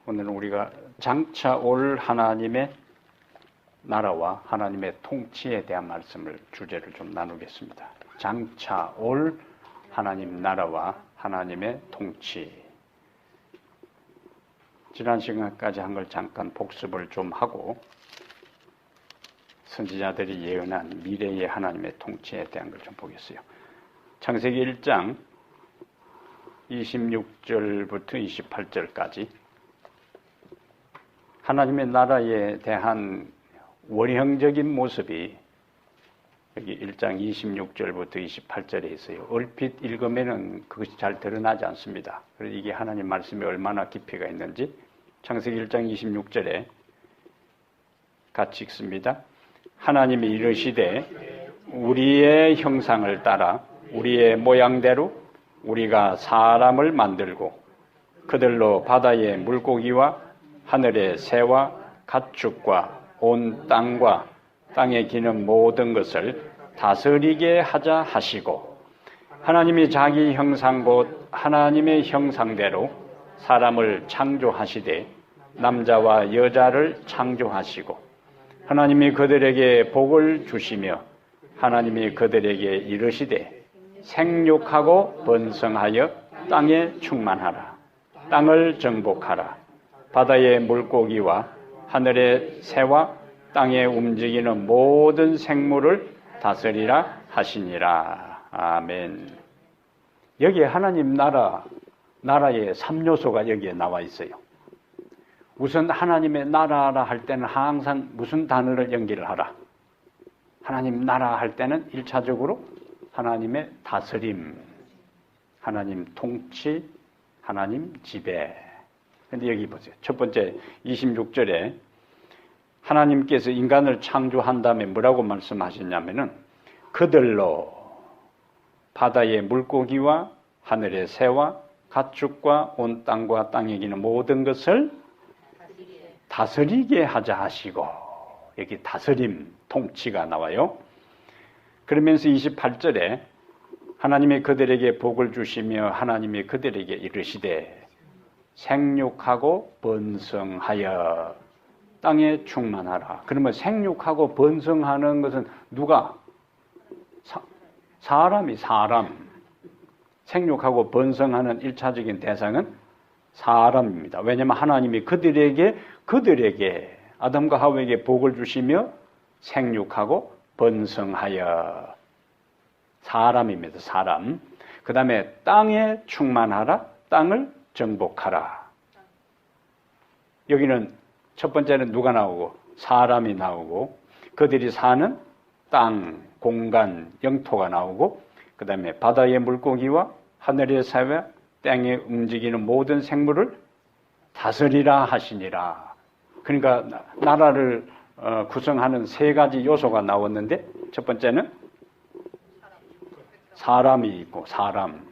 오늘은 우리가 장차 올 하나님의 나라와 하나님의 통치에 대한 말씀을 주제를 좀 나누겠습니다. 장차 올 하나님 나라와 하나님의 통치. 지난 시간까지 한 걸 잠깐 복습을 좀 하고 선지자들이 예언한 미래의 하나님의 통치에 대한 걸 좀 보겠어요. 창세기 1장 26절부터 28절까지 하나님의 나라에 대한 원형적인 모습이 여기 1장 26절부터 28절에 있어요. 얼핏 읽으면은 그것이 잘 드러나지 않습니다. 그래서 이게 하나님 말씀이 얼마나 깊이가 있는지 창세기 1장 26절에 같이 읽습니다. 하나님이 이르시되 우리의 형상을 따라 우리의 모양대로 우리가 사람을 만들고 그들로 바다의 물고기와 하늘의 새와 가축과 온 땅과 땅에 기는 모든 것을 다스리게 하자 하시고 하나님이 자기 형상 곧 하나님의 형상대로 사람을 창조하시되 남자와 여자를 창조하시고 하나님이 그들에게 복을 주시며 하나님이 그들에게 이르시되 생육하고 번성하여 땅에 충만하라. 땅을 정복하라. 바다의 물고기와 하늘의 새와 땅에 움직이는 모든 생물을 다스리라 하시니라. 아멘. 여기에 하나님 나라의 3요소가 여기에 나와 있어요. 우선 하나님의 나라라 할 때는 항상 무슨 단어를 연기를 하라? 하나님 나라 할 때는 1차적으로 하나님의 다스림, 하나님 통치, 하나님 지배. 근데 여기 보세요. 첫 번째 26절에 하나님께서 인간을 창조한 다음에 뭐라고 말씀하셨냐면은 그들로 바다의 물고기와 하늘의 새와 가축과 온 땅과 땅에 기는 모든 것을 다스리게 하자 하시고 여기 다스림, 통치가 나와요. 그러면서 28절에 하나님이 그들에게 복을 주시며 하나님이 그들에게 이르시되 생육하고 번성하여 땅에 충만하라. 그러면 생육하고 번성하는 것은 누가? 사람. 생육하고 번성하는 1차적인 대상은 사람입니다. 왜냐하면 하나님이 그들에게 아담과 하와에게 복을 주시며 생육하고 번성하여 사람입니다. 사람. 그 다음에 땅에 충만하라. 땅을 정복하라. 여기는 첫 번째는 누가 나오고 사람이 나오고 그들이 사는 땅, 공간, 영토가 나오고 그 다음에 바다의 물고기와 하늘의 새와 땅에 움직이는 모든 생물을 다스리라 하시니라. 그러니까 나라를 구성하는 세 가지 요소가 나왔는데 첫 번째는 사람이 있고 사람.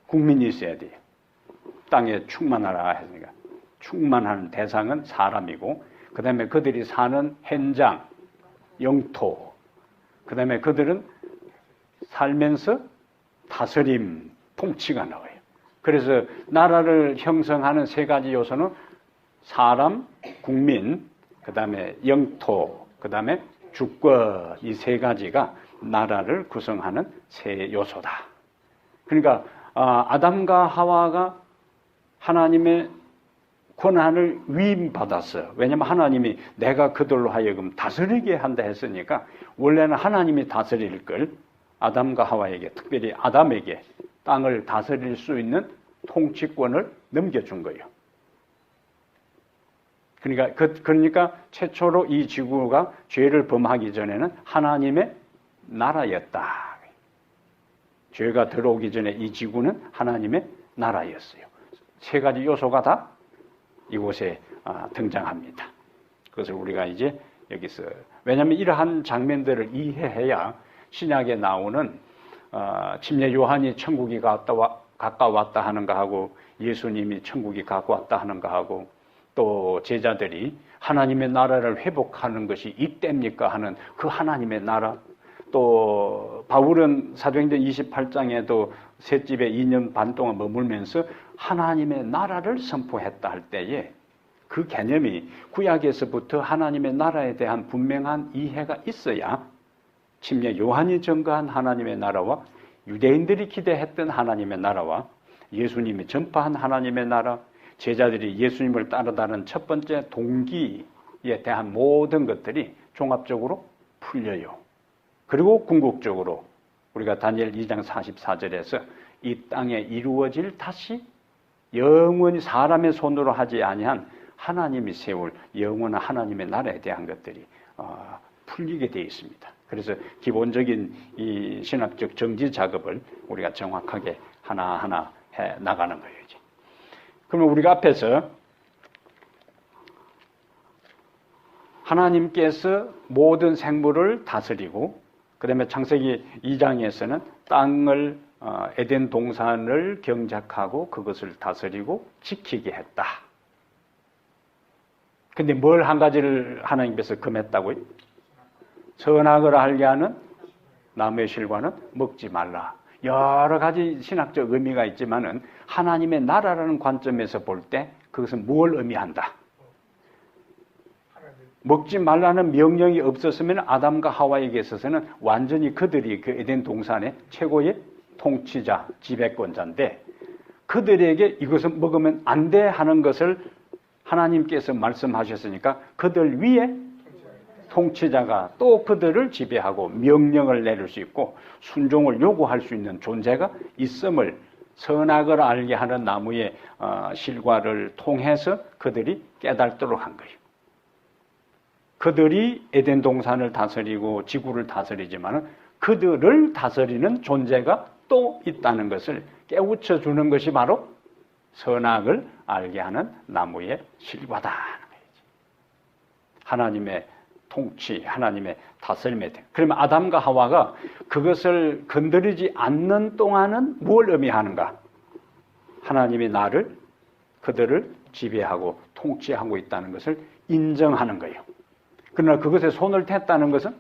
국민이 있어야 돼요. 땅에 충만하라 했으니까 충만한 대상은 사람이고 그 다음에 그들이 사는 현장, 영토 그 다음에 그들은 살면서 다스림, 통치가 나와요. 그래서 나라를 형성하는 세 가지 요소는 사람, 국민, 그 다음에 영토, 그 다음에 주권 이 세 가지가 나라를 구성하는 세 요소다. 그러니까 아담과 하와가 하나님의 권한을 위임받았어요. 왜냐하면 하나님이 내가 그들로 하여금 다스리게 한다 했으니까 원래는 하나님이 다스릴 걸 아담과 하와에게 특별히 아담에게 땅을 다스릴 수 있는 통치권을 넘겨준 거예요. 그러니까 최초로 이 지구가 죄를 범하기 전에는 하나님의 나라였다. 죄가 들어오기 전에 이 지구는 하나님의 나라였어요. 세 가지 요소가 다 이곳에 등장합니다. 그것을 우리가 이제 여기서 왜냐하면 이러한 장면들을 이해해야 신약에 나오는 침례 요한이 천국이 가까웠다 하는 거하고 예수님이 천국이 가까웠다 하는 거하고 또 제자들이 하나님의 나라를 회복하는 것이 이때입니까 하는 그 하나님의 나라 또 바울은 사도행전 28장에도 셋집에 2년 반 동안 머물면서 하나님의 나라를 선포했다 할 때에 그 개념이 구약에서부터 하나님의 나라에 대한 분명한 이해가 있어야 침례 요한이 증거한 하나님의 나라와 유대인들이 기대했던 하나님의 나라와 예수님이 전파한 하나님의 나라, 제자들이 예수님을 따르다는 첫 번째 동기에 대한 모든 것들이 종합적으로 풀려요. 그리고 궁극적으로 우리가 다니엘 2장 44절에서 이 땅에 이루어질 다시 영원히 사람의 손으로 하지 아니한 하나님이 세울 영원한 하나님의 나라에 대한 것들이 풀리게 되어 있습니다. 그래서 기본적인 이 신학적 정지 작업을 우리가 정확하게 하나하나 해 나가는 거예요. 그러면 우리가 앞에서 하나님께서 모든 생물을 다스리고 그 다음에 창세기 2장에서는 땅을 에덴 동산을 경작하고 그것을 다스리고 지키게 했다. 근데 뭘 한 가지를 하나님께서 금했다고요? 선악을 알게 하는 나무의 실과는 먹지 말라. 여러 가지 신학적 의미가 있지만은 하나님의 나라라는 관점에서 볼 때 그것은 뭘 의미한다? 먹지 말라는 명령이 없었으면 아담과 하와에게 있어서는 완전히 그들이 그 에덴 동산의 최고의 통치자, 지배권자인데 그들에게 이것은 먹으면 안 돼 하는 것을 하나님께서 말씀하셨으니까 그들 위에 통치자가 또 그들을 지배하고 명령을 내릴 수 있고 순종을 요구할 수 있는 존재가 있음을 선악을 알게 하는 나무의 실과를 통해서 그들이 깨닫도록 한 거예요. 그들이 에덴 동산을 다스리고 지구를 다스리지만 그들을 다스리는 존재가 또 있다는 것을 깨우쳐 주는 것이 바로 선악을 알게 하는 나무의 실과다. 하나님의 통치, 하나님의 다스림에 대해. 그러면 아담과 하와가 그것을 건드리지 않는 동안은 뭘 의미하는가? 하나님이 그들을 지배하고 통치하고 있다는 것을 인정하는 거예요. 그러나 그것에 손을 댔다는 것은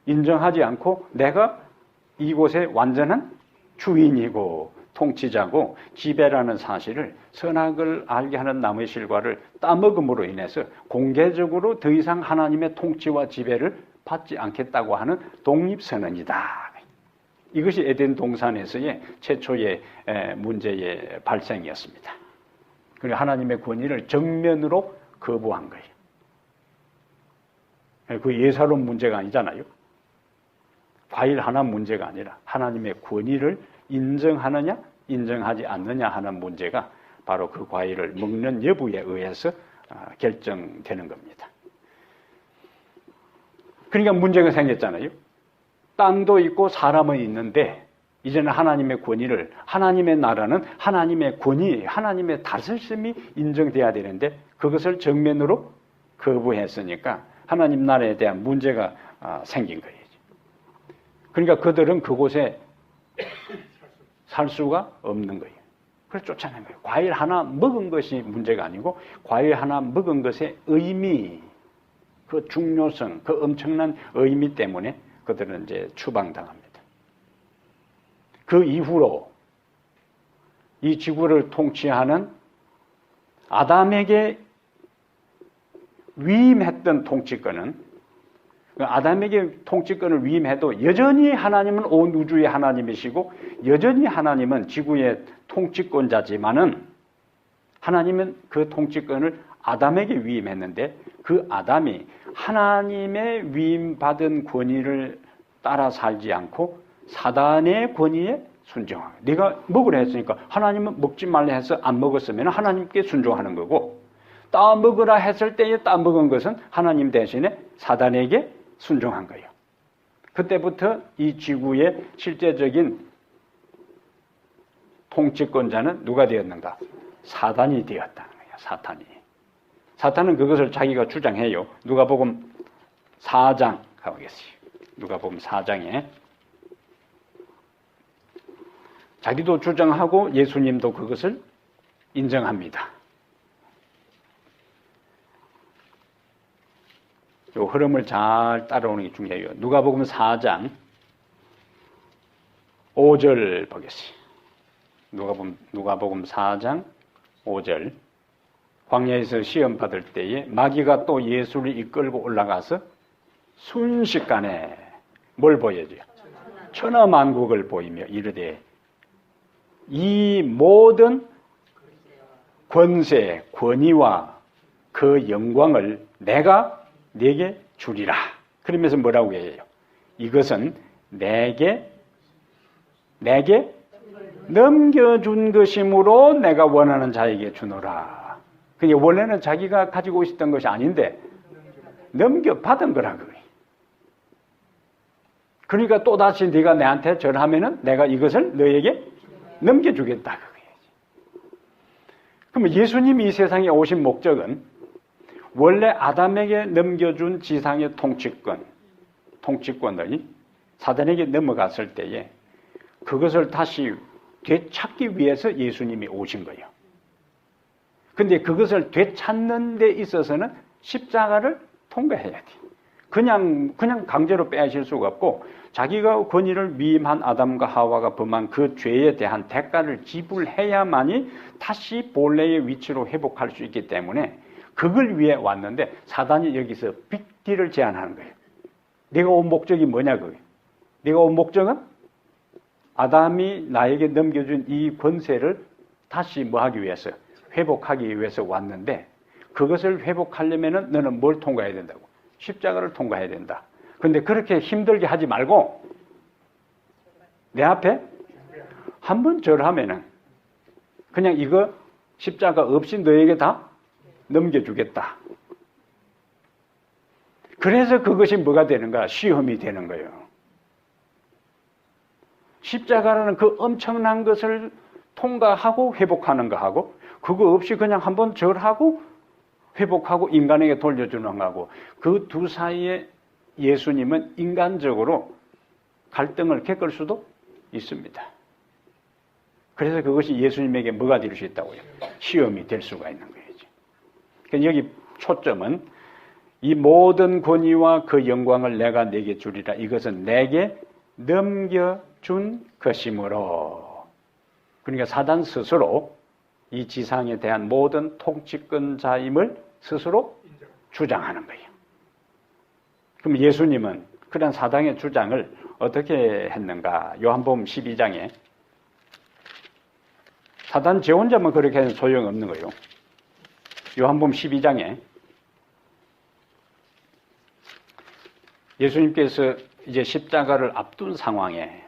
인정하지 않고 내가 이곳의 완전한 주인이고 통치자고 지배라는 사실을 선악을 알게 하는 나무의 실과를 따먹음으로 인해서 공개적으로 더 이상 하나님의 통치와 지배를 받지 않겠다고 하는 독립선언이다. 이것이 에덴 동산에서의 최초의 문제의 발생이었습니다. 그리고 하나님의 권위를 정면으로 거부한 거예요. 그 예사로운 문제가 아니잖아요. 과일 하나 문제가 아니라 하나님의 권위를 인정하느냐 인정하지 않느냐 하는 문제가 바로 그 과일을 먹는 여부에 의해서 결정되는 겁니다. 그러니까 문제가 생겼잖아요. 땅도 있고 사람은 있는데 이제는 하나님의 권위를 하나님의 나라는 하나님의 권위, 하나님의 다스림이 인정돼야 되는데 그것을 정면으로 거부했으니까 하나님 나라에 대한 문제가 생긴 거예요. 그러니까 그들은 그곳에 살 수가 없는 거예요. 그래서 쫓아낸 거예요. 과일 하나 먹은 것이 문제가 아니고 과일 하나 먹은 것의 의미, 그 중요성, 그 엄청난 의미 때문에 그들은 이제 추방당합니다. 그 이후로 이 지구를 통치하는 아담에게 위임했던 통치권은 아담에게 통치권을 위임해도 여전히 하나님은 온 우주의 하나님이시고 여전히 하나님은 지구의 통치권자지만은 하나님은 그 통치권을 아담에게 위임했는데 그 아담이 하나님의 위임받은 권위를 따라 살지 않고 사단의 권위에 순종하고 네가 먹으라 했으니까 하나님은 먹지 말라 해서 안 먹었으면 하나님께 순종하는 거고 따먹으라 했을 때에 따먹은 것은 하나님 대신에 사단에게 순종한 거예요. 그때부터 이 지구의 실제적인 통치권자는 누가 되었는가? 사단이 되었다는 거예요. 사탄이. 사탄은 그것을 자기가 주장해요. 누가복음 4장 가보겠어요. 누가복음 4장에 자기도 주장하고 예수님도 그것을 인정합니다. 이 흐름을 잘 따라오는 게 중요해요. 누가복음 4장 5절 보겠습니다. 누가복음 4장 5절. 광야에서 시험 받을 때에 마귀가 또 예수를 이끌고 올라가서 순식간에 뭘 보여줘요? 천하만국을 보이며 이르되 이 모든 권세, 권위와 그 영광을 내가 네게 주리라. 그러면서 뭐라고 해요? 이것은 내게 넘겨준 것이므로 내가 원하는 자에게 주노라. 그게 원래는 자기가 가지고 있었던 것이 아닌데 넘겨받은 거라 그거예요. 그러니까 또다시 네가 내한테 절하면은 내가 이것을 너에게 넘겨주겠다 그거예요. 그럼 예수님이 이 세상에 오신 목적은 원래 아담에게 넘겨준 지상의 통치권이 사단에게 넘어갔을 때에 그것을 다시 되찾기 위해서 예수님이 오신 거예요. 근데 그것을 되찾는 데 있어서는 십자가를 통과해야 돼. 그냥 강제로 빼앗을 수가 없고 자기가 권위를 위임한 아담과 하와가 범한 그 죄에 대한 대가를 지불해야만이 다시 본래의 위치로 회복할 수 있기 때문에 그걸 위해 왔는데 사단이 여기서 빅딜을 제안하는 거예요. 네가 온 목적이 뭐냐 그거예요. 네가 온 목적은 아담이 나에게 넘겨준 이 권세를 다시 뭐 하기 위해서 회복하기 위해서 왔는데 그것을 회복하려면은 너는 뭘 통과해야 된다고? 십자가를 통과해야 된다. 그런데 그렇게 힘들게 하지 말고 내 앞에 한 번 절하면은 그냥 이거 십자가 없이 너에게 다 넘겨주겠다. 그래서 그것이 뭐가 되는가? 시험이 되는 거예요. 십자가라는 그 엄청난 것을 통과하고 회복하는 거하고 그거 없이 그냥 한번 절하고 회복하고 인간에게 돌려주는 거하고 그 두 사이에 예수님은 인간적으로 갈등을 겪을 수도 있습니다. 그래서 그것이 예수님에게 뭐가 될 수 있다고요? 시험이 될 수가 있는 거예요. 그러니까 여기 초점은 이 모든 권위와 그 영광을 내가 네게 주리라. 이것은 내게 넘겨준 것이므로. 그러니까 사단 스스로 이 지상에 대한 모든 통치권자임을 스스로 주장하는 거예요. 그럼 예수님은 그런 사단의 주장을 어떻게 했는가? 요한복음 12장에 사단 제 혼자만 그렇게 해서 소용없는 거예요. 요한복음 12장에 예수님께서 이제 십자가를 앞둔 상황에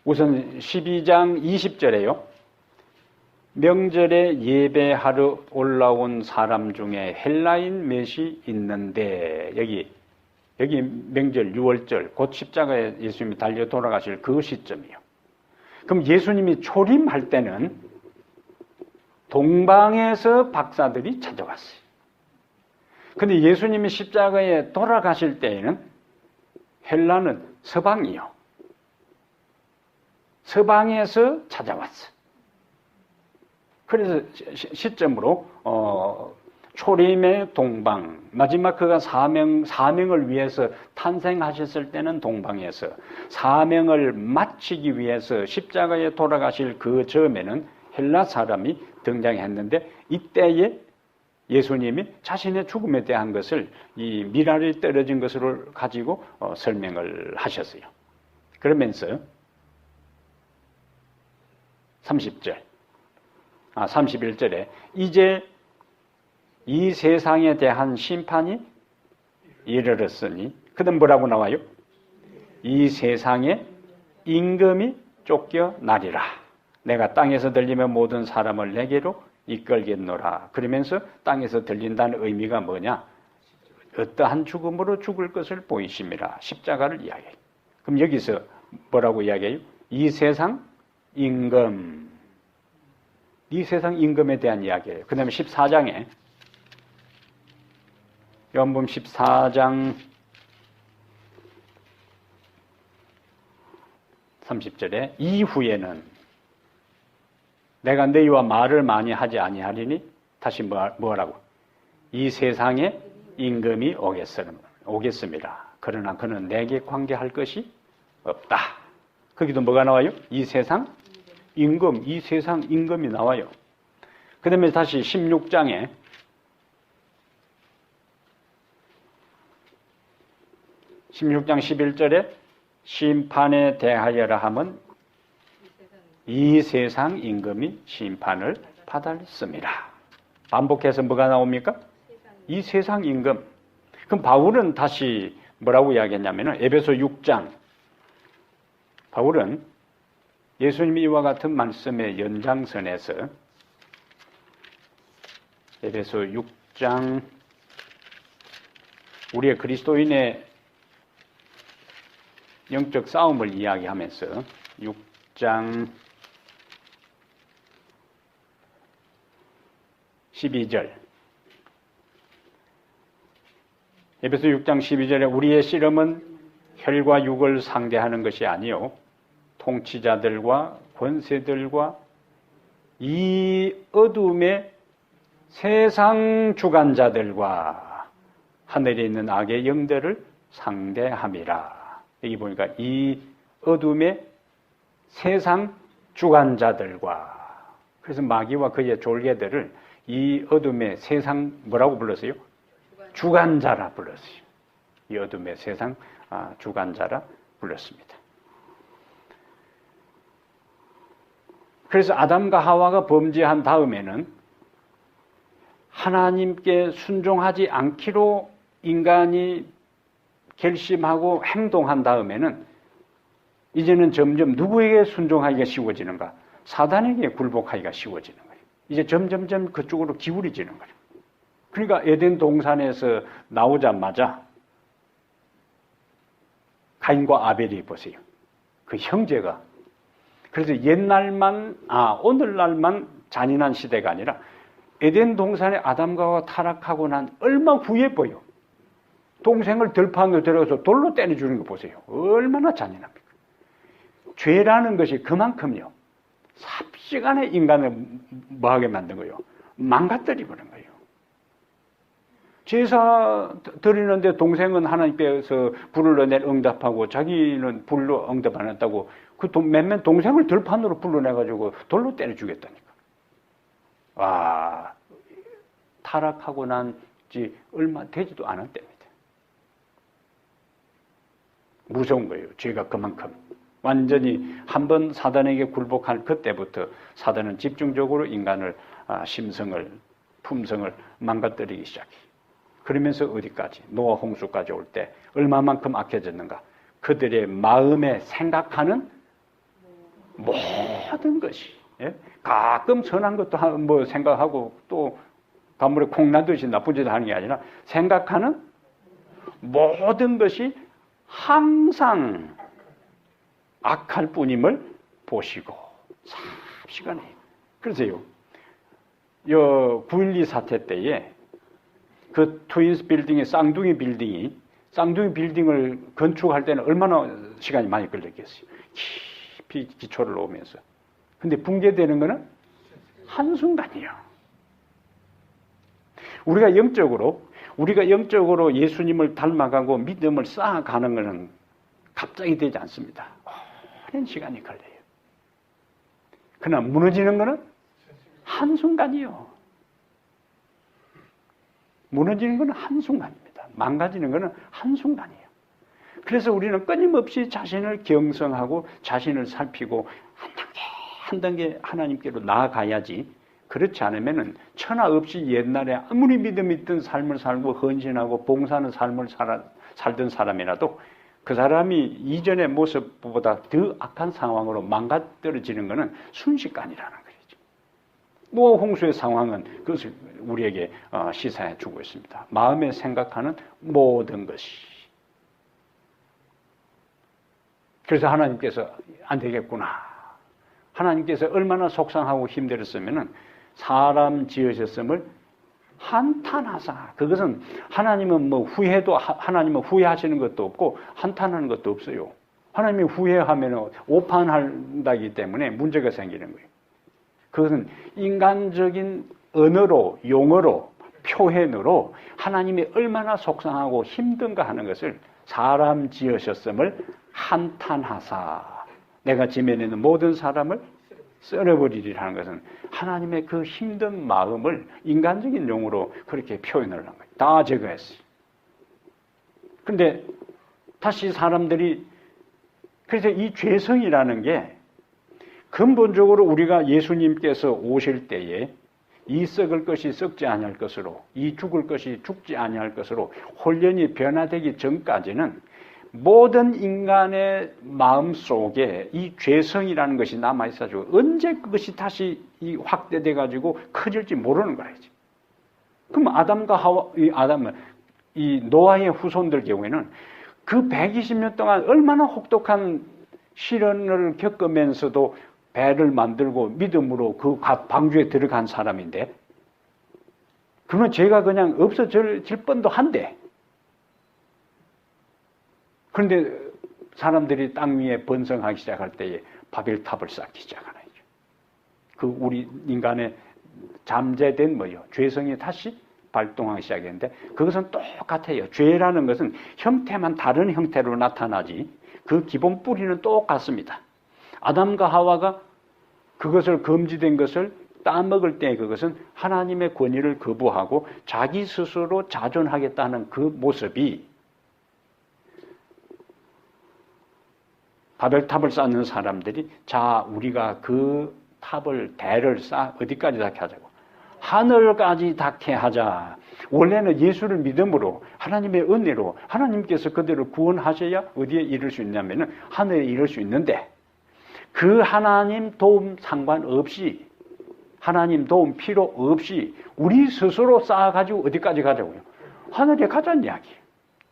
우선 12장 20절에요. 명절에 예배하러 올라온 사람 중에 헬라인 몇이 있는데 여기 명절 6월절 곧 십자가에 예수님이 달려 돌아가실 그 시점이에요. 그럼 예수님이 초림할 때는 동방에서 박사들이 찾아왔어요. 근데 예수님이 십자가에 돌아가실 때에는 헬라는 서방이요. 서방에서 찾아왔어요. 그래서 시점으로 초림의 동방, 마지막 그가 사명을 위해서 탄생하셨을 때는 동방에서 사명을 마치기 위해서 십자가에 돌아가실 그 즈음에는 헬라 사람이 등장했는데 이때에 예수님이 자신의 죽음에 대한 것을 이 미랄이 떨어진 것으로 가지고 설명을 하셨어요. 그러면서 31절에 이제 이 세상에 대한 심판이 이르렀으니 그다음 뭐라고 나와요? 이 세상에 임금이 쫓겨나리라. 내가 땅에서 들리면 모든 사람을 내게로 이끌겠노라. 그러면서 땅에서 들린다는 의미가 뭐냐? 어떠한 죽음으로 죽을 것을 보이심이라. 십자가를 이야기해요. 그럼 여기서 뭐라고 이야기해요? 이 세상 임금. 이 세상 임금에 대한 이야기예요. 그 다음에 14장에 요한복음 14장 30절에 이후에는 내가 너희와 말을 많이 하지 아니하리니 다시 뭐라고? 이 세상에 임금이 오겠습니다. 그러나 그는 내게 관계할 것이 없다. 거기도 뭐가 나와요? 이 세상 임금, 이 세상 임금이 나와요. 그 다음에 다시 16장 11절에 심판에 대하여라 하면 이 세상 임금이 심판을 받았습니다. 반복해서 뭐가 나옵니까? 이 세상 임금. 그럼 바울은 다시 뭐라고 이야기했냐면 에베소 6장. 바울은 예수님이 이와 같은 말씀의 연장선에서 에베소 6장 우리의 그리스도인의 영적 싸움을 이야기하면서 6장 12절 에베소 6장 12절에 우리의 씨름은 혈과 육을 상대하는 것이 아니요 통치자들과 권세들과 이 어둠의 세상 주관자들과 하늘에 있는 악의 영들을 상대함이라. 여기 보니까 이 어둠의 세상 주관자들과 그래서 마귀와 그의 졸개들을 이 어둠의 세상 뭐라고 불렀어요? 주관자라 불렀어요. 이 어둠의 세상 주관자라 불렀습니다. 그래서 아담과 하와가 범죄한 다음에는 하나님께 순종하지 않기로 인간이 결심하고 행동한 다음에는 이제는 점점 누구에게 순종하기가 쉬워지는가? 사단에게 굴복하기가 쉬워지는 거예요. 이제 점점점 그쪽으로 기울어지는 거예요. 그러니까 에덴 동산에서 나오자마자 가인과 아벨이 보세요. 그 형제가 그래서 옛날만 오늘날만 잔인한 시대가 아니라 에덴 동산에 아담과 하와가 타락하고 난 얼마 후에 보여. 동생을 들판으로 데려가서 돌로 때려주는 거 보세요. 얼마나 잔인합니까? 죄라는 것이 그만큼요. 삽시간에 인간을 뭐하게 만든 거예요? 망가뜨리버린 거예요. 제사 드리는데 동생은 하나님께서 불러낼 응답하고 자기는 불러 응답 안 했다고 그 몇몇 동생을 들판으로 불러내가지고 돌로 때려 죽였다니까. 와, 타락하고 난 지 얼마 되지도 않았답니다. 무서운 거예요. 죄가 그만큼. 완전히 한번 사단에게 굴복할 그때부터 사단은 집중적으로 인간을 심성을, 품성을 망가뜨리기 시작해요. 그러면서 어디까지? 노아 홍수까지 올 때 얼마만큼 악해졌는가? 그들의 마음에 생각하는 모든 것이 가끔 선한 것도 뭐 생각하고 또 가물에 콩 나듯이 나쁜 짓을 하는 게 아니라 생각하는 모든 것이 항상 악할 뿐임을 보시고 삽시간에 그러세요. 9.12 사태 때에 그 트윈스 빌딩의 쌍둥이 빌딩을 건축할 때는 얼마나 시간이 많이 걸렸겠어요. 깊이 기초를 놓으면서. 근데 붕괴되는 거는 한순간이에요. 우리가 영적으로 예수님을 닮아가고 믿음을 쌓아가는 것은 갑자기 되지 않습니다. 오랜 시간이 걸려요. 그러나 무너지는 것은 한순간이요. 무너지는 것은 한순간입니다. 망가지는 것은 한순간이에요. 그래서 우리는 끊임없이 자신을 경성하고 자신을 살피고 한 단계 하나님께로 나아가야지. 그렇지 않으면은 천하 없이 옛날에 아무리 믿음이 있던 삶을 살고 헌신하고 봉사하는 삶을 살던 사람이라도 그 사람이 이전의 모습보다 더 악한 상황으로 망가뜨려지는 것은 순식간이라는 거죠. 노아 홍수의 상황은 그것을 우리에게 시사해 주고 있습니다. 마음에 생각하는 모든 것이. 그래서 하나님께서 안 되겠구나. 하나님께서 얼마나 속상하고 힘들었으면은 사람 지으셨음을 한탄하사. 그것은 하나님은 뭐 하나님은 후회하시는 것도 없고 한탄하는 것도 없어요. 하나님이 후회하면 오판한다기 때문에 문제가 생기는 거예요. 그것은 인간적인 언어로, 용어로, 표현으로 하나님이 얼마나 속상하고 힘든가 하는 것을 사람 지으셨음을 한탄하사 내가 지면에 있는 모든 사람을 썰어버리리라는 것은 하나님의 그 힘든 마음을 인간적인 용어로 그렇게 표현을 한 거예요. 다 제거했어요. 그런데 다시 사람들이 그래서 이 죄성이라는 게 근본적으로 우리가 예수님께서 오실 때에 이 썩을 것이 썩지 아니할 것으로 이 죽을 것이 죽지 아니할 것으로 홀연히 변화되기 전까지는 모든 인간의 마음 속에 이 죄성이라는 것이 남아 있어가지고 언제 그것이 다시 확대돼 가지고 커질지 모르는 거예요. 그럼 아담과 하와, 이 노아의 후손들 경우에는 그 120년 동안 얼마나 혹독한 시련을 겪으면서도 배를 만들고 믿음으로 그 방주에 들어간 사람인데, 그러면 죄가 그냥 없어질 뻔도 한데, 그런데 사람들이 땅 위에 번성하기 시작할 때에 바벨탑을 쌓기 시작하는 거죠. 그 우리 인간의 잠재된 죄성이 다시 발동하기 시작했는데, 그것은 똑같아요. 죄라는 것은 형태만 다른 형태로 나타나지 그 기본 뿌리는 똑같습니다. 아담과 하와가 그것을 금지된 것을 따먹을 때 그것은 하나님의 권위를 거부하고 자기 스스로 자존하겠다는 그 모습이 바벨탑을 쌓는 사람들이 자 우리가 그 탑을 대를 쌓아 어디까지 닿게 하자고? 하늘까지 닿게 하자. 원래는 예수를 믿음으로 하나님의 은혜로 하나님께서 그들을 구원하셔야 어디에 이를 수 있냐면은 하늘에 이를 수 있는데, 그 하나님 도움 상관없이 하나님 도움 필요 없이 우리 스스로 쌓아가지고 어디까지 가자고요? 하늘에 가자는 이야기예요.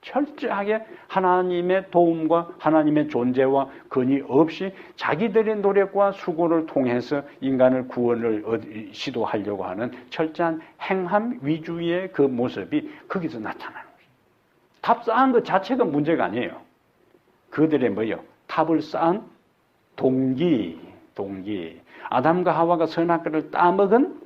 철저하게 하나님의 도움과 하나님의 존재와 근위 없이 자기들의 노력과 수고를 통해서 인간을 구원을 시도하려고 하는 철저한 행함 위주의 그 모습이 거기서 나타나는 거예요. 탑 쌓은 것 자체가 문제가 아니에요. 그들의 탑을 쌓은 동기. 아담과 하와가 선악과를 따먹은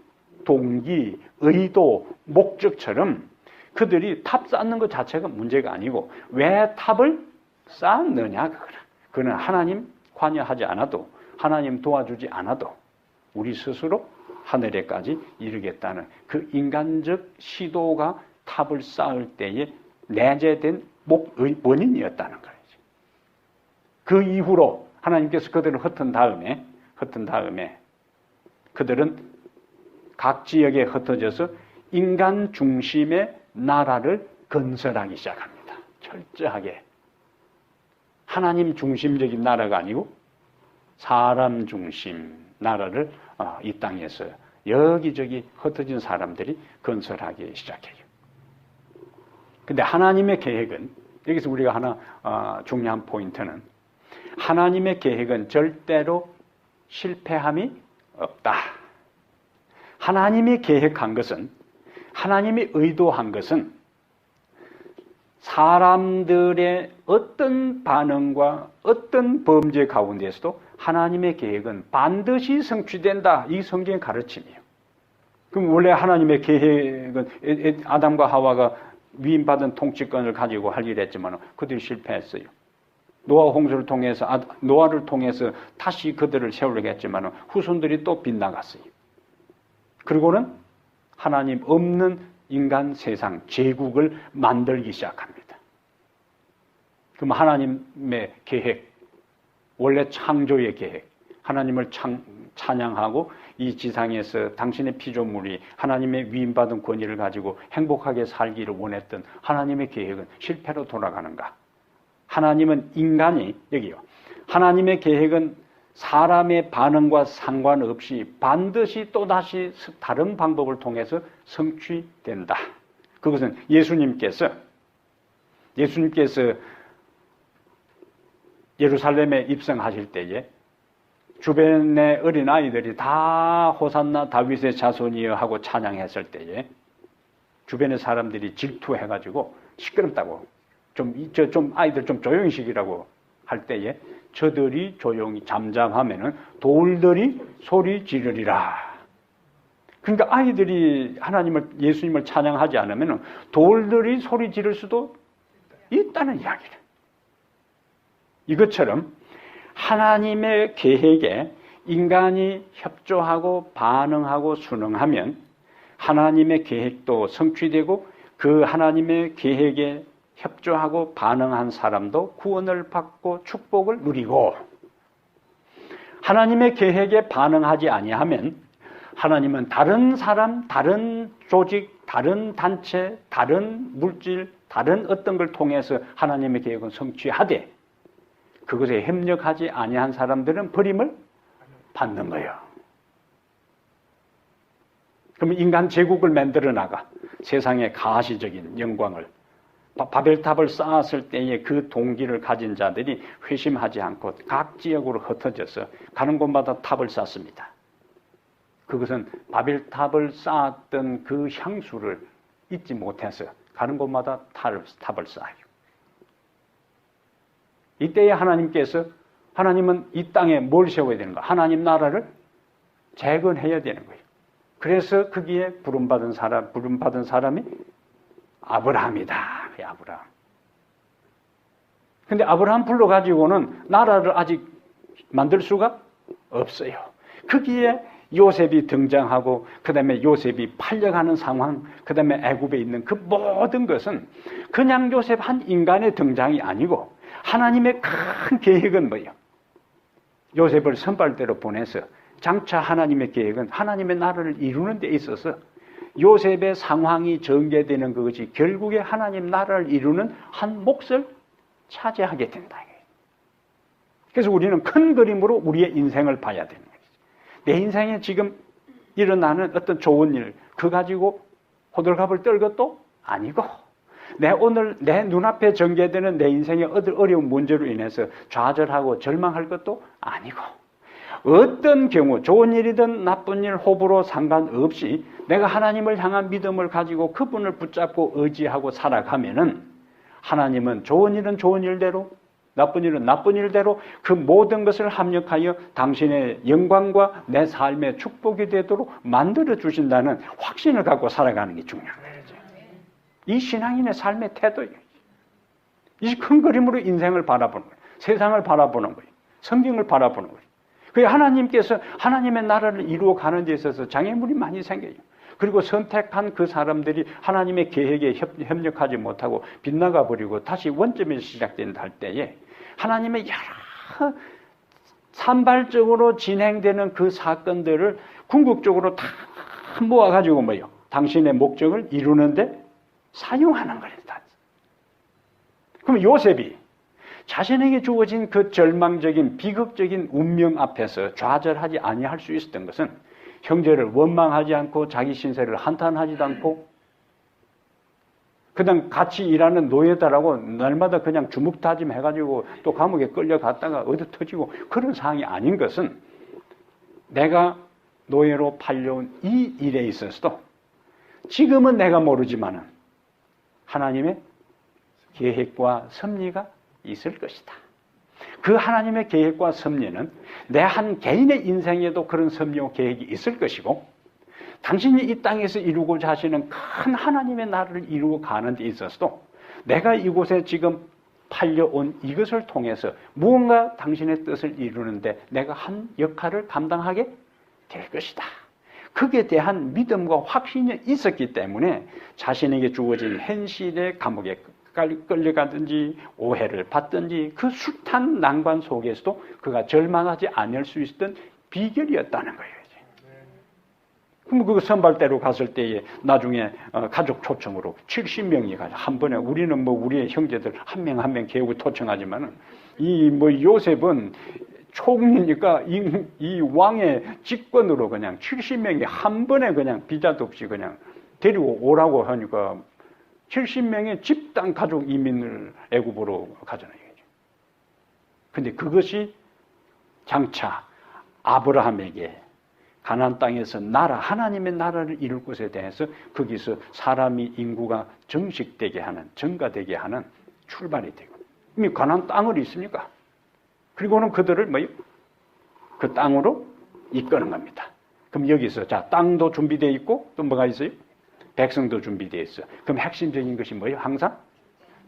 동기, 의도, 목적처럼 그들이 탑 쌓는 것 자체가 문제가 아니고 왜 탑을 쌓았느냐 그거는 하나님 관여하지 않아도 하나님 도와주지 않아도 우리 스스로 하늘에까지 이르겠다는 그 인간적 시도가 탑을 쌓을 때에 내재된 원인이었다는 거예요. 그 이후로 하나님께서 그들을 흩은 다음에 그들은 각 지역에 흩어져서 인간 중심의 나라를 건설하기 시작합니다. 철저하게. 하나님 중심적인 나라가 아니고 사람 중심 나라를 이 땅에서 여기저기 흩어진 사람들이 건설하기 시작해요. 근데 하나님의 계획은, 여기서 우리가 하나 중요한 포인트는 하나님의 계획은 절대로 실패함이 없다. 하나님이 계획한 것은, 하나님이 의도한 것은 사람들의 어떤 반응과 어떤 범죄 가운데서도 하나님의 계획은 반드시 성취된다. 이 성경의 가르침이에요. 그럼 원래 하나님의 계획은 아담과 하와가 위임받은 통치권을 가지고 할 일을 했지만 그들이 실패했어요. 노아 홍수를 통해서 노아를 통해서 다시 그들을 세우려고 했지만 후손들이 또 빗나갔어요. 그리고는 하나님 없는 인간 세상 제국을 만들기 시작합니다. 그럼 하나님의 계획, 원래 창조의 계획, 하나님을 찬양하고 이 지상에서 당신의 피조물이 하나님의 위임받은 권위를 가지고 행복하게 살기를 원했던 하나님의 계획은 실패로 돌아가는가? 하나님은 인간이, 여기요, 하나님의 계획은 사람의 반응과 상관없이 반드시 또다시 다른 방법을 통해서 성취된다. 그것은 예수님께서 예루살렘에 입성하실 때에 주변의 어린아이들이 다 호산나 다윗의 자손이여 하고 찬양했을 때에 주변의 사람들이 질투해가지고 시끄럽다고 좀 아이들 좀 조용히 시키라고 할 때에 저들이 조용히 잠잠하면은 돌들이 소리 지르리라. 그러니까 아이들이 예수님을 찬양하지 않으면은 돌들이 소리 지를 수도 있다는 이야기를. 이것처럼 하나님의 계획에 인간이 협조하고 반응하고 순응하면 하나님의 계획도 성취되고 그 하나님의 계획에 협조하고 반응한 사람도 구원을 받고 축복을 누리고, 하나님의 계획에 반응하지 아니하면 하나님은 다른 사람, 다른 조직, 다른 단체, 다른 물질, 다른 어떤 걸 통해서 하나님의 계획은 성취하되 그것에 협력하지 아니한 사람들은 버림을 받는 거예요. 그러면 인간 제국을 만들어 나가 세상의 가시적인 영광을, 바벨탑을 쌓았을 때의 그 동기를 가진 자들이 회심하지 않고 각 지역으로 흩어져서 가는 곳마다 탑을 쌓습니다. 그것은 바벨탑을 쌓았던 그 향수를 잊지 못해서 가는 곳마다 탑을 쌓아요. 이때에 하나님은 이 땅에 뭘 세워야 되는가? 하나님 나라를 재건해야 되는 거예요. 그래서 거기에 부름받은 사람이 아브라함이다. 아브라함. 근데 아브라함 불러가지고는 나라를 아직 만들 수가 없어요. 거기에 요셉이 등장하고, 그 다음에 요셉이 팔려가는 상황, 그 다음에 애굽에 있는 그 모든 것은 그냥 요셉 한 인간의 등장이 아니고 하나님의 큰 계획은 뭐예요? 요셉을 선발대로 보내서 장차 하나님의 계획은 하나님의 나라를 이루는 데 있어서 요셉의 상황이 전개되는 그것이 결국에 하나님 나라를 이루는 한 몫을 차지하게 된다. 그래서 우리는 큰 그림으로 우리의 인생을 봐야 되는 거예요. 내 인생에 지금 일어나는 어떤 좋은 일, 그거 가지고 호들갑을 떨 것도 아니고, 오늘 내 눈앞에 전개되는 내 인생의 어려운 문제로 인해서 좌절하고 절망할 것도 아니고, 어떤 경우 좋은 일이든 나쁜 일 호불호 상관없이 내가 하나님을 향한 믿음을 가지고 그분을 붙잡고 의지하고 살아가면은 하나님은 좋은 일은 좋은 일대로, 나쁜 일은 나쁜 일대로 그 모든 것을 합력하여 당신의 영광과 내 삶의 축복이 되도록 만들어 주신다는 확신을 갖고 살아가는 게 중요한 거죠. 이 신앙인의 삶의 태도예요. 이 큰 그림으로 인생을 바라보는 거예요. 세상을 바라보는 거예요. 성경을 바라보는 거예요. 그래서 하나님께서 하나님의 나라를 이루어 가는 데 있어서 장애물이 많이 생겨요. 그리고 선택한 그 사람들이 하나님의 계획에 협력하지 못하고 빗나가 버리고 다시 원점에서 시작된다 할 때에 하나님의 여러 산발적으로 진행되는 그 사건들을 궁극적으로 다 모아가지고 뭐요? 당신의 목적을 이루는데 사용하는 거예요. 그럼 요셉이 자신에게 주어진 그 절망적인 비극적인 운명 앞에서 좌절하지 아니할 수 있었던 것은 형제를 원망하지 않고 자기 신세를 한탄하지도 않고 그냥 같이 일하는 노예다라고 날마다 그냥 주먹다짐 해가지고 또 감옥에 끌려갔다가 어디 터지고 그런 상황이 아닌 것은 내가 노예로 팔려온 이 일에 있어서도 지금은 내가 모르지만은 하나님의 계획과 섭리가 있을 것이다. 그 하나님의 계획과 섭리는 내 한 개인의 인생에도 그런 섭리와 계획이 있을 것이고 당신이 이 땅에서 이루고자 하시는 큰 하나님의 나라를 이루어 가는 데 있어서도 내가 이곳에 지금 팔려온 이것을 통해서 무언가 당신의 뜻을 이루는데 내가 한 역할을 감당하게 될 것이다. 그에 대한 믿음과 확신이 있었기 때문에 자신에게 주어진 현실의 감옥에 끌려가든지 오해를 받든지 그 숱한 난관 속에서도 그가 절망하지 않을 수 있었던 비결이었다는 거예요. 그럼 그 선발대로 갔을 때에 나중에 가족 초청으로 70명이 가서 한 번에 우리는 뭐 우리의 형제들 한 명 한 명 개우고 초청하지만은 이 뭐 요셉은 총리니까 이 왕의 직권으로 그냥 70명이 한 번에 그냥 비자도 없이 그냥 데리고 오라고 하니까 70명의 집단 가족 이민을 애굽으로 가잖아요. 근데 그것이 장차 아브라함에게 가나안 땅에서 하나님의 나라를 이룰 것에 대해서 거기서 사람이 인구가 정식되게 하는, 증가되게 하는 출발이 되고 이미 가나안 땅을 있습니까? 그리고는 그들을 그 땅으로 이끄는 겁니다. 그럼 여기서 땅도 준비되어 있고 또 뭐가 있어요? 백성도 준비되어 있어요. 그럼 핵심적인 것이 뭐예요? 항상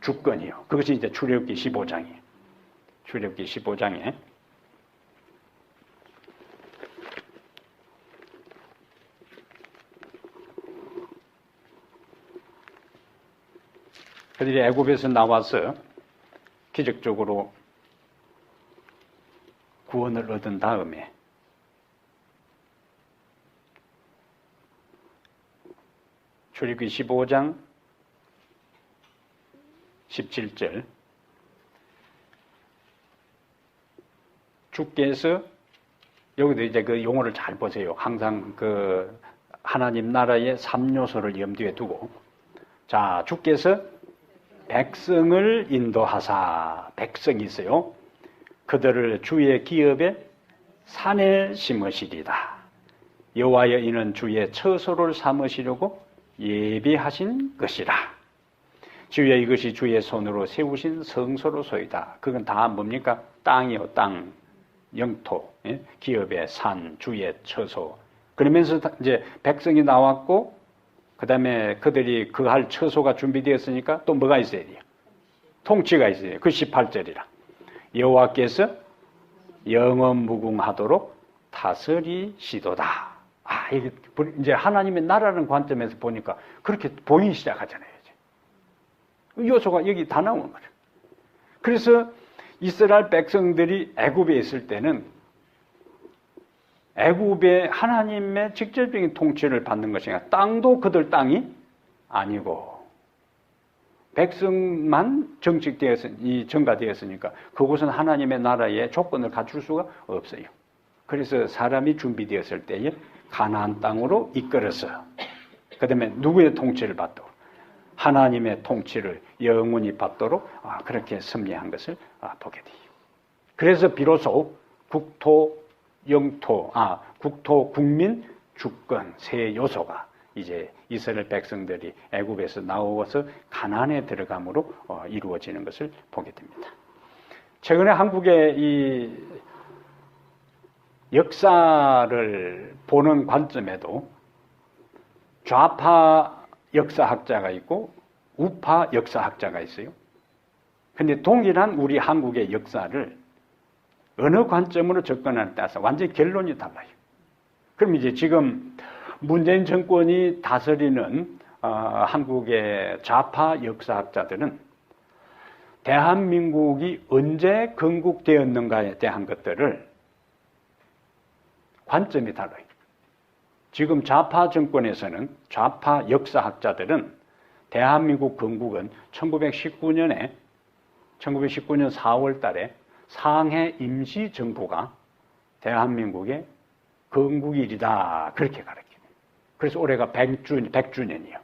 주권이요. 그것이 이제 출애굽기 15장이에요. 출애굽기 15장에 그들이 애굽에서 나와서 기적적으로 구원을 얻은 다음에 출애굽기 15장 17절 주께서 여기도 이제 그 용어를 잘 보세요. 항상 그 하나님 나라의 3요소를 염두에 두고 자 주께서 백성을 인도하사 백성이 있어요. 그들을 주의 기업에 산에 심으시리다. 여호와여 이는 주의 처소를 삼으시려고 예비하신 것이라. 주여 이것이 주의 손으로 세우신 성소로소이다. 그건 다 뭡니까? 땅이요, 땅, 영토, 예? 기업의 산, 주의 처소. 그러면서 이제 백성이 나왔고, 그 다음에 그들이 그 할 처소가 준비되었으니까 또 뭐가 있어야 돼요? 통치가 있어요. 그 18절이라. 여호와께서 영원무궁하도록 다스리시도다. 아, 이게 이제 하나님의 나라는 관점에서 보니까 그렇게 보이기 시작하잖아요. 이제. 요소가 여기 다 나오는 거죠. 그래서 이스라엘 백성들이 애굽에 있을 때는 애굽의 하나님의 직접적인 통치를 받는 것이니까 땅도 그들 땅이 아니고 백성만 정가되었으니까 그곳은 하나님의 나라의 조건을 갖출 수가 없어요. 그래서 사람이 준비되었을 때에 가나안 땅으로 이끌어서 그 다음에 누구의 통치를 받도록 하나님의 통치를 영원히 받도록 그렇게 섭리한 것을 보게 돼요. 그래서 비로소 국토, 영토, 국토, 국민, 주권 세 요소가 이제 이스라엘 백성들이 애굽에서 나와서 가나안에 들어감으로 이루어지는 것을 보게 됩니다. 최근에 한국의 이 역사를 보는 관점에도 좌파 역사학자가 있고 우파 역사학자가 있어요. 근데 동일한 우리 한국의 역사를 어느 관점으로 접근하느냐에 따라서 완전히 결론이 달라요. 그럼 이제 지금 문재인 정권이 다스리는 한국의 좌파 역사학자들은 대한민국이 언제 건국되었는가에 대한 것들을 관점이 달라요. 지금 좌파 정권에서는 좌파 역사학자들은 대한민국 건국은 1919년 4월 달에 상해 임시정부가 대한민국의 건국일이다. 그렇게 가르쳐요. 그래서 올해가 100주년이에요.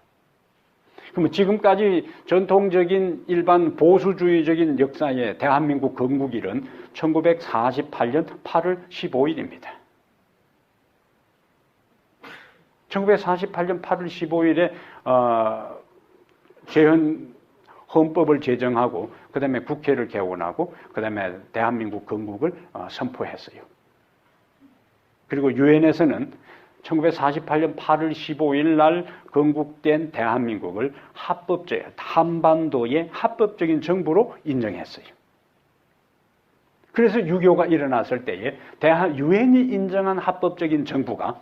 그러면 지금까지 전통적인 일반 보수주의적인 역사의 대한민국 건국일은 1948년 8월 15일입니다. 1948년 8월 15일에 헌법을 제정하고 그 다음에 국회를 개원하고 그 다음에 대한민국 건국을 선포했어요. 그리고 유엔에서는 1948년 8월 15일 날 건국된 대한민국을 한반도의 합법적인 정부로 인정했어요. 그래서 6.25가 일어났을 때에 유엔이 인정한 합법적인 정부가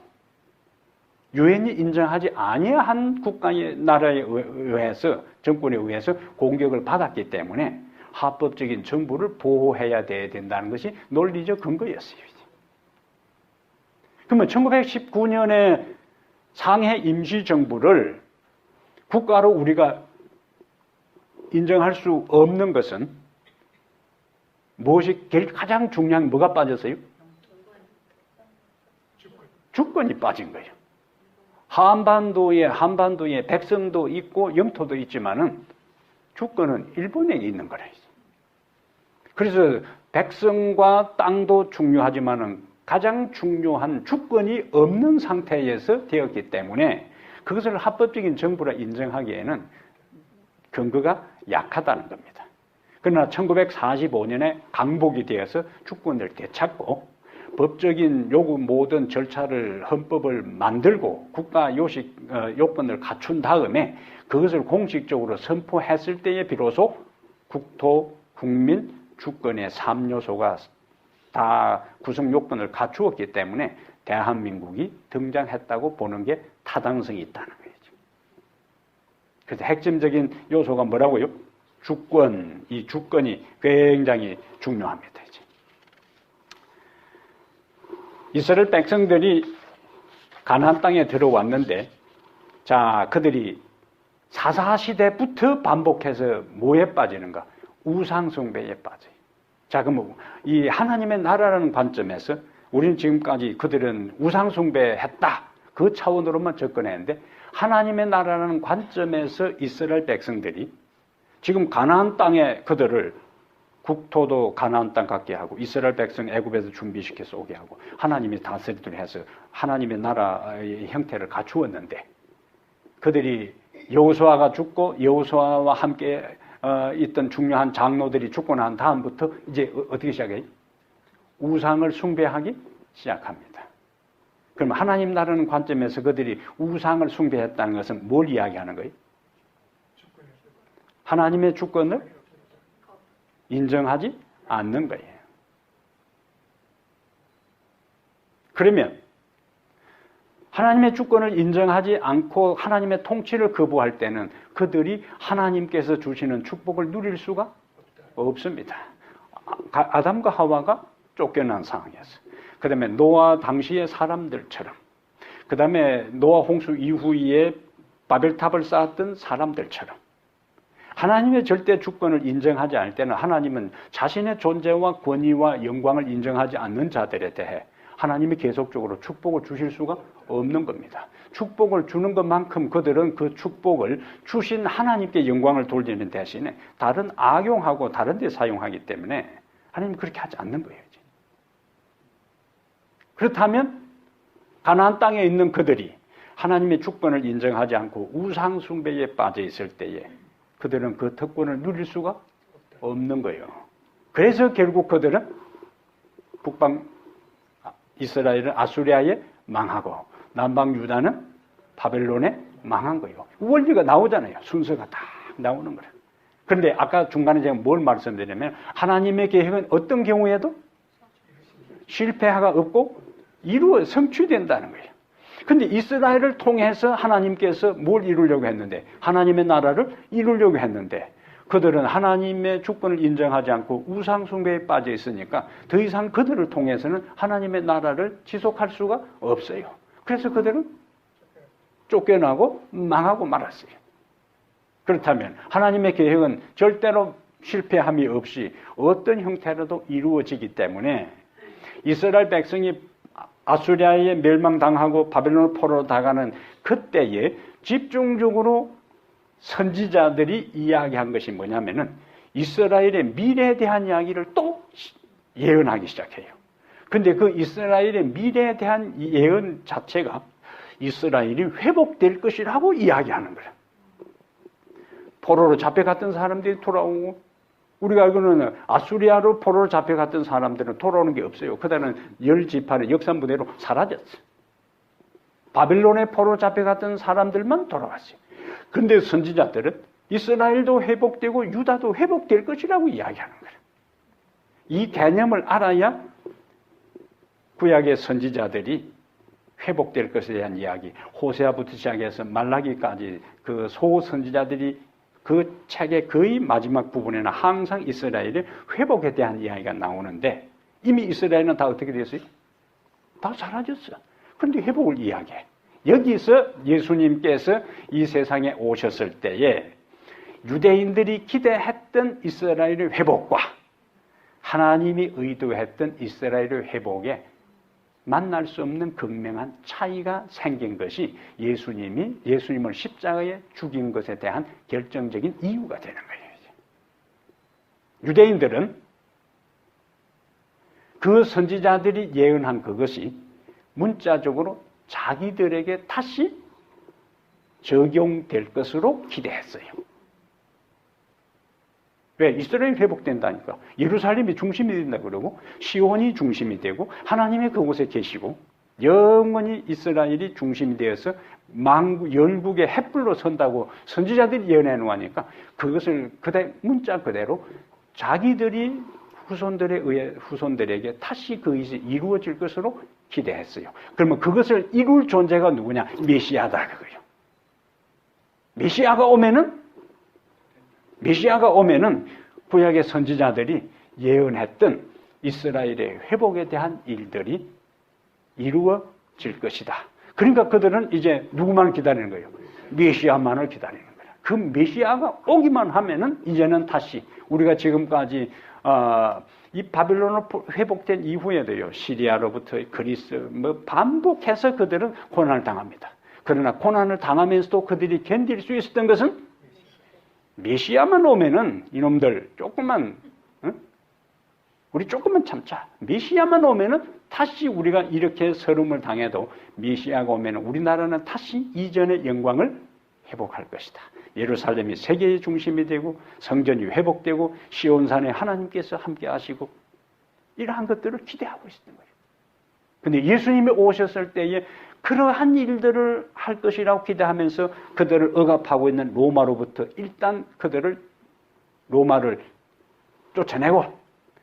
유엔이 인정하지 아니한 국가의 나라에 의해서 정권에 의해서 공격을 받았기 때문에 합법적인 정부를 보호해야 된다는 것이 논리적 근거였어요. 그러면 1919년에 상해 임시정부를 국가로 우리가 인정할 수 없는 것은 무엇이 가장 중요한 뭐가 빠졌어요? 주권이 빠진 거예요. 한반도에 백성도 있고 영토도 있지만은 주권은 일본에 있는 거라. 그래서 백성과 땅도 중요하지만은 가장 중요한 주권이 없는 상태에서 되었기 때문에 그것을 합법적인 정부라 인정하기에는 근거가 약하다는 겁니다. 그러나 1945년에 강복이 되어서 주권을 되찾고 법적인 모든 절차를 헌법을 만들고 국가 요건을 갖춘 다음에 그것을 공식적으로 선포했을 때에 비로소 국토, 국민, 주권의 3요소가 다 구성 요건을 갖추었기 때문에 대한민국이 등장했다고 보는 게 타당성이 있다는 거예요. 그래서 핵심적인 요소가 뭐라고요? 주권. 이 주권이 굉장히 중요합니다. 이제. 이스라엘 백성들이 가나안 땅에 들어왔는데, 자, 그들이 사사시대부터 반복해서 뭐에 빠지는가? 우상숭배에 빠져요. 자, 그럼 이 하나님의 나라라는 관점에서 우리는 지금까지 그들은 우상숭배했다. 그 차원으로만 접근했는데, 하나님의 나라라는 관점에서 이스라엘 백성들이 지금 가나안 땅에 그들을 국토도 가나안 땅 같게 하고 이스라엘 백성 애굽에서 준비시켜서 오게 하고 하나님이 다스리도록 해서 하나님의 나라의 형태를 갖추었는데, 그들이 여호수아가 죽고 여호수아와 함께 있던 중요한 장로들이 죽고 난 다음부터 이제 어떻게 시작해요? 우상을 숭배하기 시작합니다. 그럼 하나님 나라는 관점에서 그들이 우상을 숭배했다는 것은 뭘 이야기하는 거예요? 하나님의 주권을 인정하지 않는 거예요. 그러면 하나님의 주권을 인정하지 않고 하나님의 통치를 거부할 때는 그들이 하나님께서 주시는 축복을 누릴 수가 없습니다. 아담과 하와가 쫓겨난 상황이었어요. 그 다음에 노아 당시의 사람들처럼, 그 다음에 노아 홍수 이후에 바벨탑을 쌓았던 사람들처럼 하나님의 절대 주권을 인정하지 않을 때는 하나님은 자신의 존재와 권위와 영광을 인정하지 않는 자들에 대해 하나님이 계속적으로 축복을 주실 수가 없는 겁니다. 축복을 주는 것만큼 그들은 그 축복을 주신 하나님께 영광을 돌리는 대신에 다른 악용하고 다른 데 사용하기 때문에 하나님은 그렇게 하지 않는 거예요. 그렇다면 가나안 땅에 있는 그들이 하나님의 주권을 인정하지 않고 우상 숭배에 빠져 있을 때에 그들은 그 특권을 누릴 수가 없는 거예요. 그래서 결국 그들은 북방 이스라엘은 아수리아에 망하고 남방 유다는 바벨론에 망한 거예요. 원리가 나오잖아요. 순서가 다 나오는 거예요. 그런데 아까 중간에 제가 뭘 말씀드리냐면 하나님의 계획은 어떤 경우에도 실패가 없고 성취된다는 거예요. 근데 이스라엘을 통해서 하나님께서 뭘 이루려고 했는데, 하나님의 나라를 이루려고 했는데, 그들은 하나님의 주권을 인정하지 않고 우상숭배에 빠져 있으니까 더 이상 그들을 통해서는 하나님의 나라를 지속할 수가 없어요. 그래서 그들은 쫓겨나고 망하고 말았어요. 그렇다면 하나님의 계획은 절대로 실패함이 없이 어떤 형태로도 이루어지기 때문에 이스라엘 백성이 아수리아에 멸망당하고 바벨론 포로로 당하는 그때에 집중적으로 선지자들이 이야기한 것이 뭐냐면은 이스라엘의 미래에 대한 이야기를 또 예언하기 시작해요. 근데 그 이스라엘의 미래에 대한 예언 자체가 이스라엘이 회복될 것이라고 이야기하는 거예요. 포로로 잡혀갔던 사람들이 돌아오고, 우리가 알고는 아수리아로 포로로 잡혀갔던 사람들은 돌아오는 게 없어요. 그다음에 10지파는 역사무대로 사라졌어요. 바빌론에 포로로 잡혀갔던 사람들만 돌아왔어요. 그런데 선지자들은 이스라엘도 회복되고 유다도 회복될 것이라고 이야기하는 거예요. 이 개념을 알아야 구약의 선지자들이 회복될 것에 대한 이야기, 호세아부터 시작해서 말라기까지 그 소선지자들이 그 책의 거의 마지막 부분에는 항상 이스라엘의 회복에 대한 이야기가 나오는데, 이미 이스라엘은 다 어떻게 됐어요? 다 사라졌어. 그런데 회복을 이야기해. 여기서 예수님께서 이 세상에 오셨을 때에 유대인들이 기대했던 이스라엘의 회복과 하나님이 의도했던 이스라엘의 회복에 만날 수 없는 극명한 차이가 생긴 것이 예수님을 십자가에 죽인 것에 대한 결정적인 이유가 되는 거예요. 유대인들은 그 선지자들이 예언한 그것이 문자적으로 자기들에게 다시 적용될 것으로 기대했어요. 왜? 이스라엘이 회복된다니까. 예루살렘이 중심이 된다 그러고 시온이 중심이 되고 하나님이 그곳에 계시고 영원히 이스라엘이 중심이 되어서 영국의 햇불로 선다고 선지자들이 예언해 놓으니까 그것을 문자 그대로 자기들이 후손들에게 다시 그것이 이루어질 것으로 기대했어요. 그러면 그것을 이룰 존재가 누구냐? 메시아다 그거예요. 메시아가 오면은 구약의 선지자들이 예언했던 이스라엘의 회복에 대한 일들이 이루어질 것이다. 그러니까 그들은 이제 누구만 기다리는 거예요? 메시아만을 기다리는 거예요. 그 메시아가 오기만 하면은 이제는 다시 우리가 지금까지 이 바빌론으로 회복된 이후에도요, 시리아로부터 그리스 반복해서 그들은 고난을 당합니다. 그러나 고난을 당하면서도 그들이 견딜 수 있었던 것은 메시아만 오면은 이놈들 우리 조금만 참자. 메시아만 오면은 다시 우리가 이렇게 서름을 당해도 메시아가 오면은 우리나라는 다시 이전의 영광을 회복할 것이다. 예루살렘이 세계의 중심이 되고 성전이 회복되고 시온산에 하나님께서 함께 하시고 이러한 것들을 기대하고 있었던 거예요. 그런데 예수님이 오셨을 때에 그러한 일들을 할 것이라고 기대하면서 그들을 억압하고 있는 로마로부터 일단 로마를 쫓아내고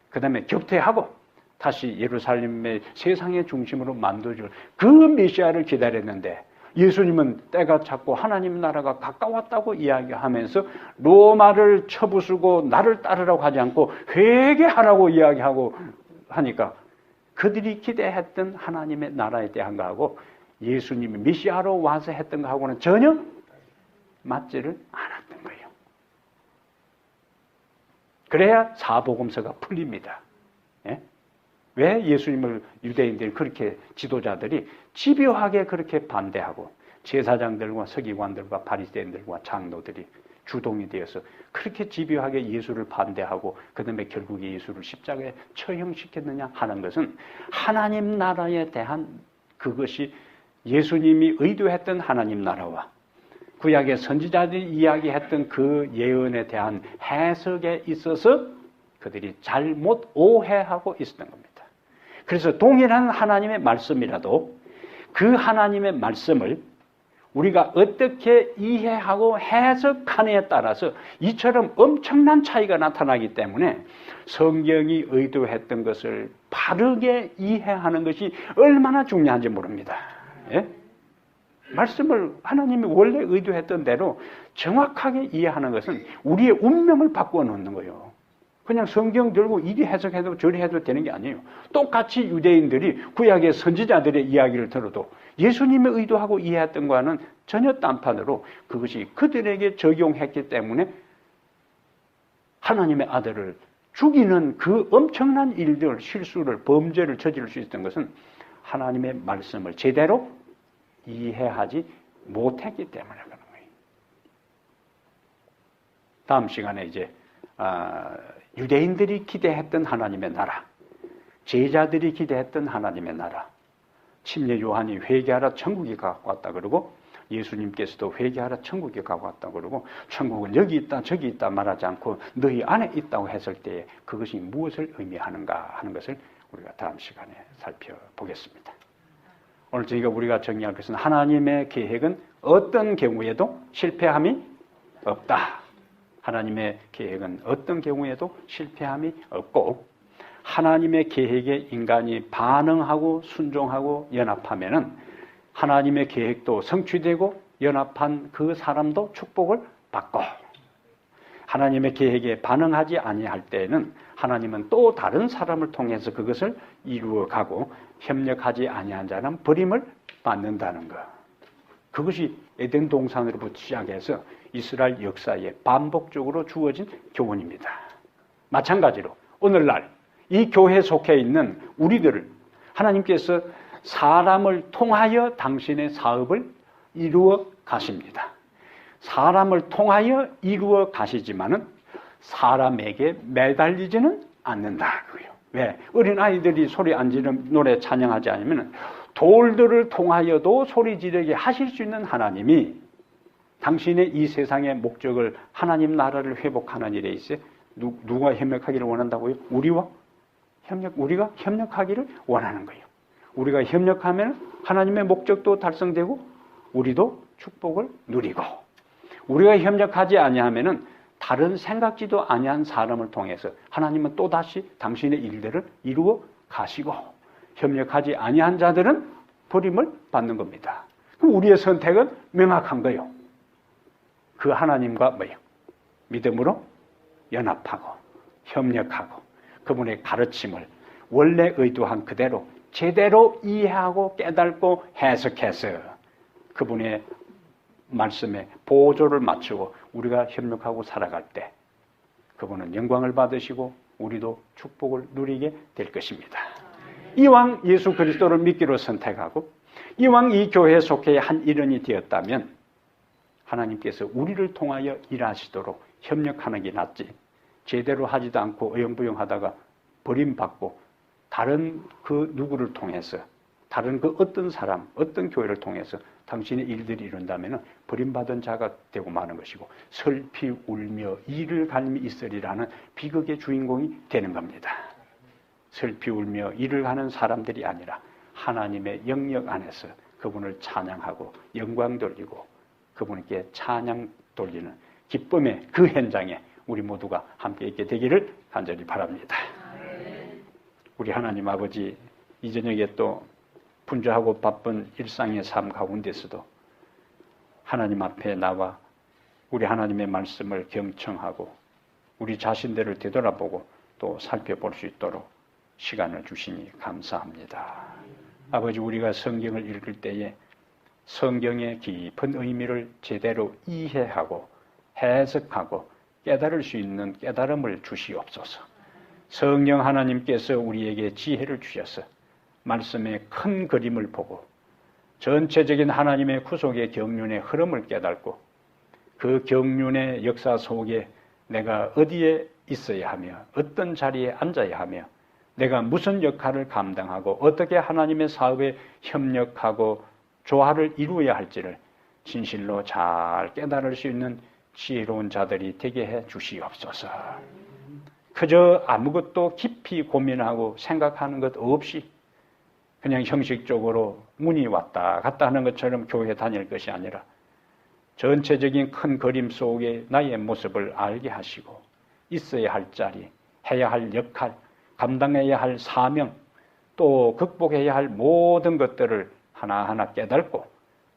그 다음에 격퇴하고 다시 예루살렘의 세상의 중심으로 만들어줄 그 메시아를 기다렸는데 예수님은 때가 찼고 하나님 나라가 가까웠다고 이야기하면서 로마를 쳐부수고 나를 따르라고 하지 않고 회개하라고 이야기하고 하니까 그들이 기대했던 하나님의 나라에 대한 거하고 예수님이 메시아로 와서 했던 거하고는 전혀 맞지를 않았던 거예요. 그래야 사복음서가 풀립니다. 예? 왜 예수님을 유대인들이 그렇게 지도자들이 집요하게 그렇게 반대하고 제사장들과 서기관들과 바리새인들과 장로들이 주동이 되어서 그렇게 집요하게 예수를 반대하고 그 다음에 결국에 예수를 십자가에 처형시켰느냐 하는 것은 하나님 나라에 대한 그것이 예수님이 의도했던 하나님 나라와 구약의 선지자들이 이야기했던 그 예언에 대한 해석에 있어서 그들이 잘못 오해하고 있었던 겁니다. 그래서 동일한 하나님의 말씀이라도 그 하나님의 말씀을 우리가 어떻게 이해하고 해석하느냐에 따라서 이처럼 엄청난 차이가 나타나기 때문에 성경이 의도했던 것을 바르게 이해하는 것이 얼마나 중요한지 모릅니다. 예? 말씀을 하나님이 원래 의도했던 대로 정확하게 이해하는 것은 우리의 운명을 바꾸어 놓는 거예요. 그냥 성경 들고 이리 해석해도 저리 해도 되는 게 아니에요. 똑같이 유대인들이 구약의 선지자들의 이야기를 들어도 예수님의 의도하고 이해했던 거와는 전혀 딴판으로 그것이 그들에게 적용했기 때문에 하나님의 아들을 죽이는 그 엄청난 일들, 실수를, 범죄를 저지를 수 있었던 것은 하나님의 말씀을 제대로 이해하지 못했기 때문에 그런 거예요. 다음 시간에 이제 유대인들이 기대했던 하나님의 나라, 제자들이 기대했던 하나님의 나라, 침례 요한이 회개하라 천국이 가까웠다 그러고 예수님께서도 회개하라 천국이 가까웠다 그러고 천국은 여기 있다 저기 있다 말하지 않고 너희 안에 있다고 했을 때에 그것이 무엇을 의미하는가 하는 것을 우리가 다음 시간에 살펴보겠습니다. 오늘 저희가 우리가 정리할 것은 하나님의 계획은 어떤 경우에도 실패함이 없다. 하나님의 계획은 어떤 경우에도 실패함이 없고 하나님의 계획에 인간이 반응하고 순종하고 연합하면은 하나님의 계획도 성취되고 연합한 그 사람도 축복을 받고 하나님의 계획에 반응하지 아니할 때에는 하나님은 또 다른 사람을 통해서 그것을 이루어가고 협력하지 아니한 자는 버림을 받는다는 것. 그것이 에덴 동산으로부터 시작해서 이스라엘 역사에 반복적으로 주어진 교훈입니다. 마찬가지로 오늘날 이 교회에 속해 있는 우리들을 하나님께서 사람을 통하여 당신의 사업을 이루어 가십니다. 사람을 통하여 이루어 가시지만은 사람에게 매달리지는 않는다고요. 왜? 어린아이들이 소리 안 지르면 노래 찬양하지 않으면 돌들을 통하여도 소리 지르게 하실 수 있는 하나님이 당신의 이 세상의 목적을 하나님 나라를 회복하는 일에 있어 누가 협력하기를 원한다고요? 우리가 협력하기를 원하는 거예요. 우리가 협력하면 하나님의 목적도 달성되고 우리도 축복을 누리고, 우리가 협력하지 아니하면은 다른 생각지도 아니한 사람을 통해서 하나님은 또다시 당신의 일들을 이루어 가시고, 협력하지 아니한 자들은 버림을 받는 겁니다. 그럼 우리의 선택은 명확한 거예요. 그 하나님과 뭐예요? 믿음으로 연합하고 협력하고 그분의 가르침을 원래 의도한 그대로 제대로 이해하고 깨닫고 해석해서 그분의 말씀에 보조를 맞추고 우리가 협력하고 살아갈 때 그분은 영광을 받으시고 우리도 축복을 누리게 될 것입니다. 이왕 예수 그리스도를 믿기로 선택하고 이왕 이 교회에 속해 한 일원이 되었다면 하나님께서 우리를 통하여 일하시도록 협력하는 게 낫지, 제대로 하지도 않고 어영부영하다가 버림받고 다른 그 누구를 통해서, 다른 그 어떤 사람, 어떤 교회를 통해서 당신의 일들이 이룬다면 버림받은 자가 되고 마는 것이고, 슬피 울며 이를 갈미 있으리라는 비극의 주인공이 되는 겁니다. 슬피 울며 이를 가는 사람들이 아니라 하나님의 영역 안에서 그분을 찬양하고 영광 돌리고 그분께 찬양 돌리는 기쁨의 그 현장에 우리 모두가 함께 있게 되기를 간절히 바랍니다. 우리 하나님 아버지, 이 저녁에 또 분주하고 바쁜 일상의 삶 가운데서도 하나님 앞에 나와 우리 하나님의 말씀을 경청하고 우리 자신들을 되돌아보고 또 살펴볼 수 있도록 시간을 주시니 감사합니다. 아버지, 우리가 성경을 읽을 때에 성경의 깊은 의미를 제대로 이해하고 해석하고 깨달을 수 있는 깨달음을 주시옵소서. 성령 하나님께서 우리에게 지혜를 주셔서 말씀의 큰 그림을 보고 전체적인 하나님의 구속의 경륜의 흐름을 깨닫고 그 경륜의 역사 속에 내가 어디에 있어야 하며 어떤 자리에 앉아야 하며 내가 무슨 역할을 감당하고 어떻게 하나님의 사업에 협력하고 조화를 이루어야 할지를 진실로 잘 깨달을 수 있는 지혜로운 자들이 되게 해 주시옵소서. 그저 아무것도 깊이 고민하고 생각하는 것 없이 그냥 형식적으로 문이 왔다 갔다 하는 것처럼 교회에 다닐 것이 아니라 전체적인 큰 그림 속에 나의 모습을 알게 하시고 있어야 할 자리, 해야 할 역할, 감당해야 할 사명, 또 극복해야 할 모든 것들을 하나하나 깨닫고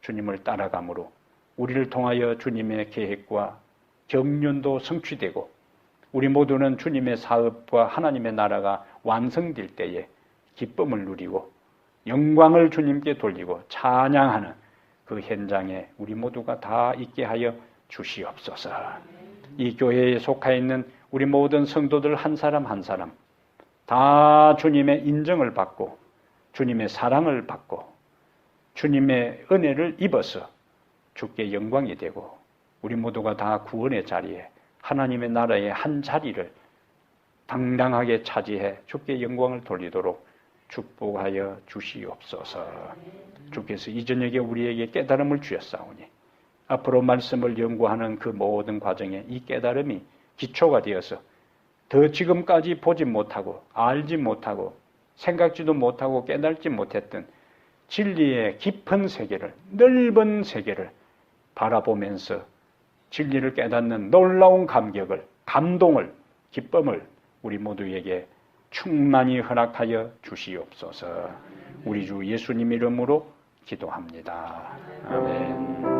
주님을 따라감으로 우리를 통하여 주님의 계획과 경륜도 성취되고 우리 모두는 주님의 사업과 하나님의 나라가 완성될 때에 기쁨을 누리고 영광을 주님께 돌리고 찬양하는 그 현장에 우리 모두가 다 있게 하여 주시옵소서. 이 교회에 속해 있는 우리 모든 성도들 한 사람 한 사람 다 주님의 인정을 받고 주님의 사랑을 받고 주님의 은혜를 입어서 주께 영광이 되고 우리 모두가 다 구원의 자리에 하나님의 나라의 한 자리를 당당하게 차지해 주께 영광을 돌리도록 축복하여 주시옵소서. 주께서 이 저녁에 우리에게 깨달음을 주셨사오니 앞으로 말씀을 연구하는 그 모든 과정에 이 깨달음이 기초가 되어서 더 지금까지 보지 못하고 알지 못하고 생각지도 못하고 깨달지 못했던 진리의 깊은 세계를, 넓은 세계를 바라보면서 진리를 깨닫는 놀라운 감격을, 감동을, 기쁨을 우리 모두에게 충만히 허락하여 주시옵소서. 우리 주 예수님 이름으로 기도합니다. 아멘.